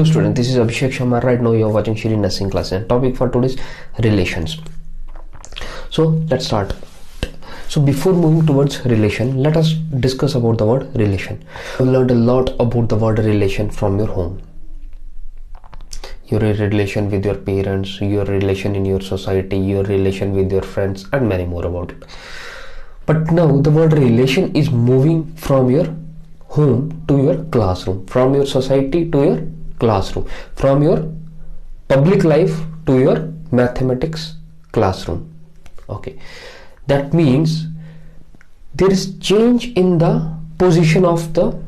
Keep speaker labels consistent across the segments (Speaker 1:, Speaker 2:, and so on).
Speaker 1: Hello student, this is Abhishek Sharma. Right now you are watching Shri Nursing class and topic for today is relations. So let's start. So before moving towards relation, let us discuss about the word relation. You learned a lot about the word relation from your home. Your relation with your parents, your relation in your society, your relation with your friends and many more about it. But now the word relation is moving from your home to your classroom, from your society to your classroom, from your public life to your mathematics classroom. Okay, that means there is change in the position of the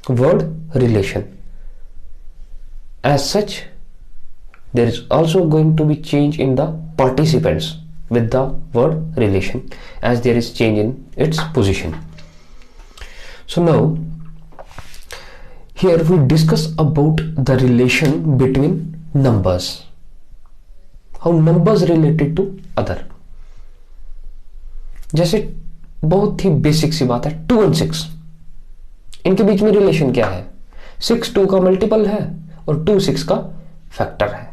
Speaker 1: word relation. As such, there is also going to be change in the participants with the word relation, as there is change in its position. So now here we discuss about the relation between numbers, how numbers related to other. जैसे बहुत ही basic सी बात है 2 और 6, इनके बीच में relation क्या है? 6 2 का मल्टीपल है और 2 6 का फैक्टर है.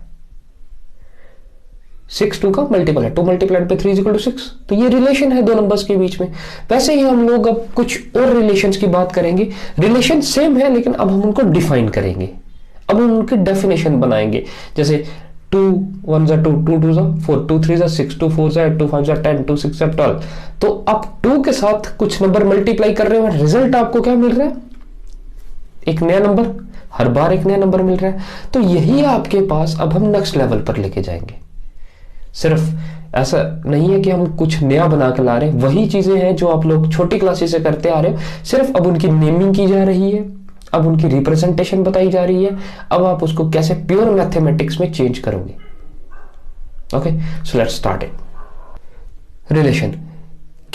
Speaker 1: 6 2 का मल्टीपल है, 2 मल्टीप्लाइड पे 3 = 6. तो ये रिलेशन है दो नंबर्स के बीच में. वैसे ही हम लोग अब कुछ और रिलेशंस की बात करेंगे. रिलेशन सेम है लेकिन अब हम उनको डिफाइन करेंगे, अब हम उनकी डेफिनेशन बनाएंगे. जैसे 2 1 2 2 2 4 2 3 6 2 4 8 2 5 10 2 6 12. तो आप 2 के साथ कुछ नंबर मल्टीप्लाई कर रहे हो, रिजल्ट आपको क्या मिल रहा है? एक नया नंबर, हर बार एक नया नंबर मिल रहा है. तो यही आपके पास अब हम नेक्स्ट लेवल पर लेके जाएंगे. सिर्फ ऐसा नहीं है कि हम कुछ नया बना के ला रहे हैं, वही चीजें हैं जो आप लोग छोटी क्लासेस से करते आ रहे हो, सिर्फ अब उनकी नेमिंग की जा रही है, अब उनकी रिप्रेजेंटेशन बताई जा रही है. अब आप उसको कैसे प्योर मैथमेटिक्स में चेंज करोगे. Okay, so let's start it. Relation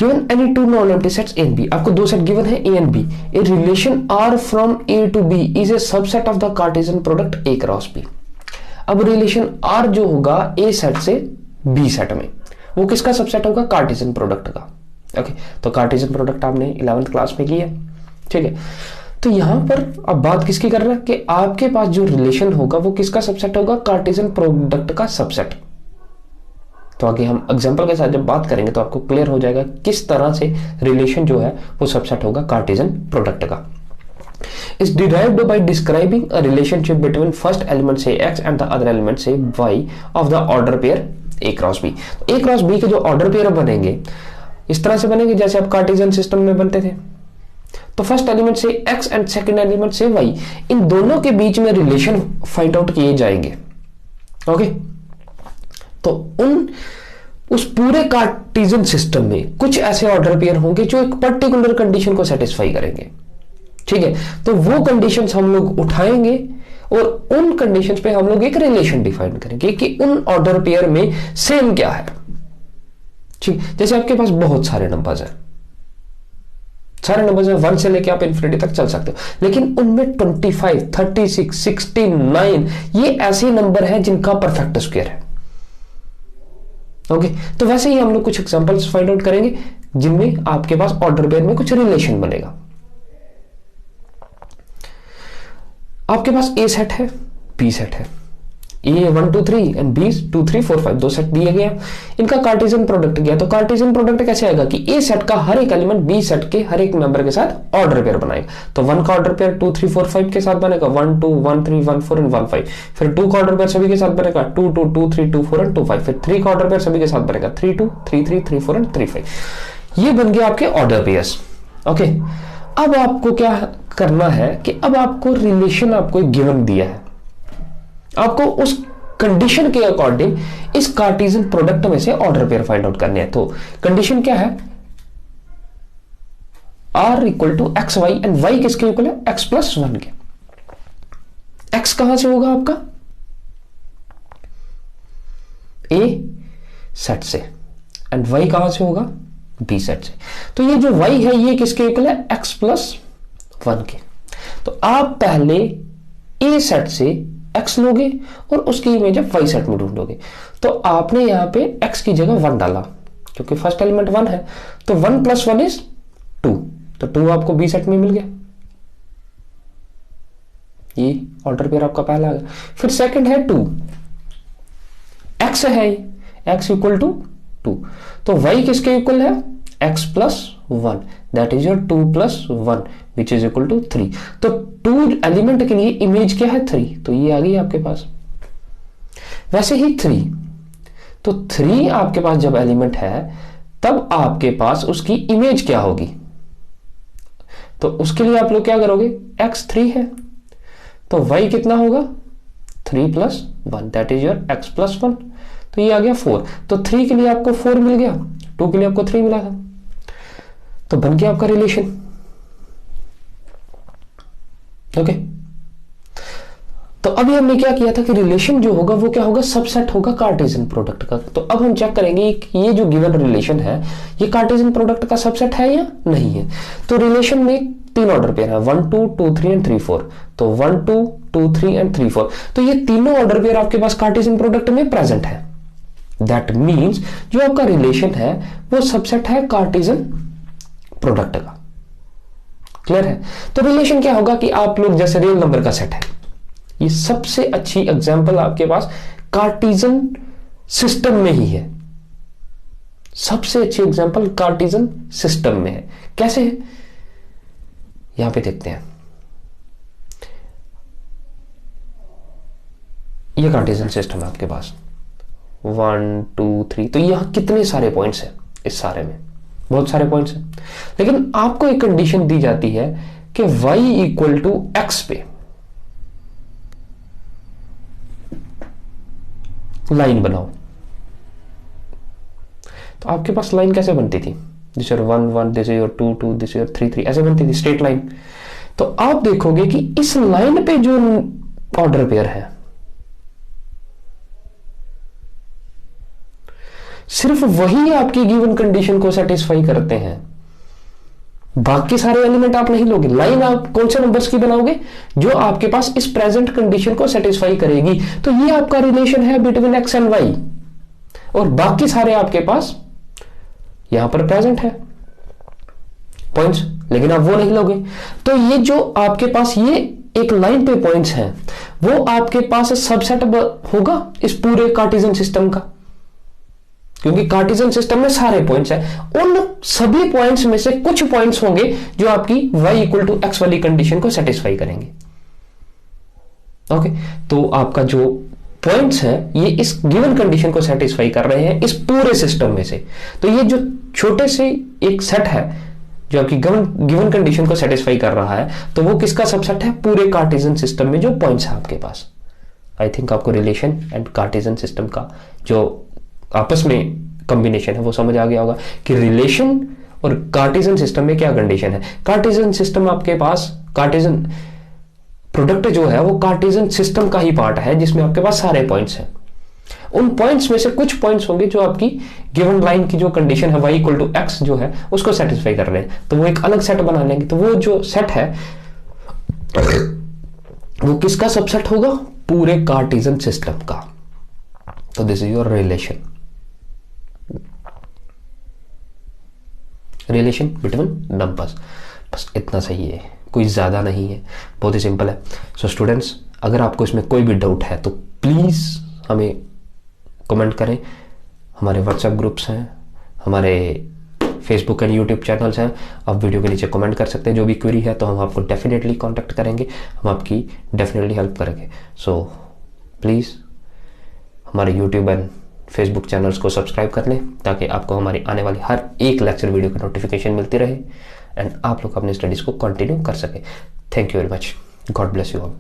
Speaker 1: given any 2 non-empty sets A and B. आपको दो सेट गिवन है A and B. A relation R from A to B is a subset of the Cartesian product A cross B. अब relation R जो होगा A set से B set में, वो किसका सबसेट होगा? कार्टेशियन प्रोडक्ट का. ओके, तो कार्टेशियन प्रोडक्ट आपने 11th क्लास में किया, ठीक है. तो यहां पर अब बात किसकी कर रहा है कि आपके पास जो रिलेशन होगा वो किसका सबसेट होगा? कार्टेशियन प्रोडक्ट का सबसेट. तो आगे हम एग्जांपल के साथ जब बात करेंगे तो आपको क्लियर हो जाएगा किस तरह से रिलेशन जो है वो सबसेट होगा कार्टेशियन प्रोडक्ट का. is derived by describing a relationship between first element say x and the other element say y of the order pair a cross b. तो a cross b के जो order pair बनेंगे इस तरह से बनेंगे जैसे आप कार्टेशियन सिस्टम में बनते थे. तो फर्स्ट एलिमेंट से x एंड सेकंड एलिमेंट से y, इन दोनों के बीच में रिलेशन फाइंड आउट किए जाएंगे. ओके, तो उस पूरे कार्टेशियन सिस्टम में कुछ ऐसे ऑर्डर पेयर होंगे जो एक पर्टिकुलर कंडीशन को सेटिस्फाई करेंगे, ठीक है. तो वो कंडीशंस हम लोग उठाएंगे और उन कंडीशंस पे हम लोग एक रिलेशन डिफाइन करेंगे कि उन ऑर्डर पेयर में सेम क्या है. ठीक, जैसे आपके पास बहुत सारे नंबर्स हैं, सारे नंबर्स हैं, 1 से लेके आप इन्फिनिटी तक चल सकते हो, लेकिन उनमें 25 36 69 ये ऐसे नंबर हैं जिनका परफेक्ट स्क्वायर है. ओके, तो वैसे ही हम लोग कुछ एग्जांपल्स फाइंड आउट करेंगे जिनमें आपके पास ऑर्डर पेयर में कुछ रिलेशन बनेगा. आपके पास A सेट है, B सेट है. A 1 2 3 एंड B 2 3 4 5 दो सेट दिए गए, इनका कार्टेशियन प्रोडक्ट गया. तो कार्टेशियन प्रोडक्ट कैसे आएगा कि A सेट का हर एक एलिमेंट B सेट के हर एक मेंबर के साथ ऑर्डर पेयर बनाएगा. तो 1 का ऑर्डर पेयर 2 3 4 5 के साथ बनेगा, 1 2 1 3 1 4 एंड 1 5. फिर 2 का ऑर्डर पेयर सभी के साथ बनेगा, 2 2 2 3 2 4 एंड 2 5. फिर 3 का ऑर्डर पेयर सभी के साथ बनेगा, 3 2 3 3 3 4 एंड 3 5. ये बन गया आपके ऑर्डर पेयर्स. ओके, अब आपको क्या करना है कि अब आपको रिलेशन आपको गिवन दिया है, आपको उस कंडीशन के अकॉर्डिंग इस कार्टेशियन प्रोडक्ट में से ऑर्डर पेयर फाइंड आउट करने हैं. तो कंडीशन क्या है? R equal to x y and y किसके इक्वल है? x प्लस 1 के. x कहां से होगा आपका? A सेट से एंड y कहां से होगा? B सेट से. तो ये जो y है ये किसके इक्वल है? x प्लस 1 के. तो आप पहले A सेट से x लोगे और उसकी इमेज y सेट में ढूंढोगे. तो आपने यहां पे x की जगह 1 डाला क्योंकि फर्स्ट एलिमेंट 1 है, तो 1 प्लस 1 इज 2. तो 2 आपको B सेट में मिल गया. ये ऑर्डर पेयर आपका पहला आ गया। फिर सेकंड है 2, x है, x इक्वल टू 2, तो y किसके इक्वल है, x plus 1, that is your 2 plus 1 which is equal to 3। तो 2 एलिमेंट के लिए इमेज क्या है 3, तो ये आ गई आपके पास। वैसे ही 3, तो 3 आपके पास जब एलिमेंट है तब आपके पास उसकी इमेज क्या होगी, तो उसके लिए आप लोग क्या करोगे, x 3 है तो y कितना होगा 3 plus 1, that is your x plus 1, तो ये आ गया 4। तो 3 के लिए आपको 4 मिल गया, 2 के लिए आपको 3 मिला था, तो बन गया आपका रिलेशन। ओके, तो अभी हमने क्या किया था कि रिलेशन जो होगा वो क्या होगा, सबसेट होगा कार्टेशियन प्रोडक्ट का। तो अब हम चेक करेंगे कि ये जो गिवन रिलेशन है ये कार्टेशियन प्रोडक्ट का सबसेट है या नहीं है। तो रिलेशन में 3 ऑर्डर पेयर है, 1 2 2 3 एंड 3 4, तो 1 2 2 3 एंड 3 4, तो ये तीनों ऑर्डर पेयर आपके पास कार्टेशियन प्रोडक्ट में प्रेजेंट है। दैट मीन्स जो आपका रिलेशन है वो सबसेट है कार्टेशियन प्रोडक्ट का। क्लियर है। तो रिलेशन क्या होगा कि आप लोग जैसे रियल नंबर का सेट है, ये सबसे अच्छी एग्जांपल आपके पास कार्टेशियन सिस्टम में ही है, सबसे अच्छी एग्जांपल कार्टेशियन सिस्टम में है। कैसे है यहां पे देखते हैं, ये कार्टेशियन सिस्टम है आपके पास 1 2 3, तो यहां कितने सारे पॉइंट्स हैं, इस सारे में बहुत सारे पॉइंट्स हैं, लेकिन आपको एक कंडीशन दी जाती है कि y इक्वल टू एक्स पे लाइन बनाओ। तो आपके पास लाइन कैसे बनती थी, this your 1 1, this your 2 2, this your 3 3, ऐसे बनती थी स्ट्रेट लाइन। तो आप देखोगे कि इस लाइन पे जो ऑर्डर पेयर है सिर्फ वही आपकी गिवन कंडीशन को सेटिस्फाई करते हैं, बाकी सारे एलिमेंट आप नहीं लोगे। लाइन आप कौन से नंबर्स की बनाओगे, जो आपके पास इस प्रेजेंट कंडीशन को सेटिस्फाई करेगी। तो ये आपका रिलेशन है बिटवीन एक्स एंड वाई, और बाकी सारे आपके पास यहां पर प्रेजेंट है पॉइंट्स, लेकिन आप वो नहीं लोगे। तो ये जो आपके पास ये एक लाइन पे पॉइंट्स हैं वो आपके पास सबसेट होगा इस पूरे कार्टेशियन सिस्टम का, क्योंकि कार्टेशियन सिस्टम में सारे पॉइंट्स हैं। उन सभी पॉइंट्स में से कुछ पॉइंट्स होंगे जो आपकी y इक्वल टू एक्स वाली कंडीशन को सेटिस्फाई करेंगे। ओके, तो आपका जो पॉइंट्स हैं ये इस गिवन कंडीशन को सेटिस्फाई कर रहे हैं इस पूरे सिस्टम में से। तो ये जो छोटे से एक सेट है जो आपकी गिवन कंडीशन को सेटिस्फाई कर रहा है, तो वो किसका सबसेट है, पूरे कार्टेशियन सिस्टम में जो पॉइंट्स है आपके पास। आई थिंक आपको रिलेशन एंड कार्टेशियन सिस्टम का जो आपस में कॉम्बिनेशन है वो समझ आ गया होगा कि रिलेशन और कार्टेशियन सिस्टम में क्या कंडीशन है। कार्टेशियन सिस्टम आपके पास, कार्टेशियन प्रोडक्ट जो है वो कार्टेशियन सिस्टम का ही पार्ट है जिसमें आपके पास सारे पॉइंट्स हैं। उन पॉइंट्स में से कुछ पॉइंट्स होंगे जो आपकी गिवन लाइन की जो कंडीशन है y इक्वल टू एक्स जो है उसको सेटिस्फाई कर रहे हैं, तो वो एक अलग सेट बना लेंगे। तो वो जो सेट है वो किसका सबसेट होगा, पूरे कार्टेशियन सिस्टम का। तो this is your relation, relation between numbers. बस इतना सही है, कोई ज़्यादा नहीं है, बहुत ही सिंपल है। सो स्टूडेंट्स, अगर आपको इसमें कोई भी डाउट है तो प्लीज़ हमें कमेंट करें। हमारे व्हाट्सएप ग्रुप्स हैं, हमारे फेसबुक एंड यूट्यूब चैनल्स हैं, आप वीडियो के नीचे कमेंट कर सकते हैं। जो भी क्वेरी है तो हम आपको डेफिनेटली कॉन्टैक्ट करेंगे, हम आपकी डेफिनेटली हेल्प करेंगे। सो प्लीज़ हमारे यूट्यूब एंड फेसबुक चैनल्स को सब्सक्राइब कर लें ताकि आपको हमारी आने वाली हर एक लेक्चर वीडियो की नोटिफिकेशन मिलती रहे एंड आप लोग अपनी स्टडीज़ को कंटिन्यू कर सकें। Thank you very much, God bless you all.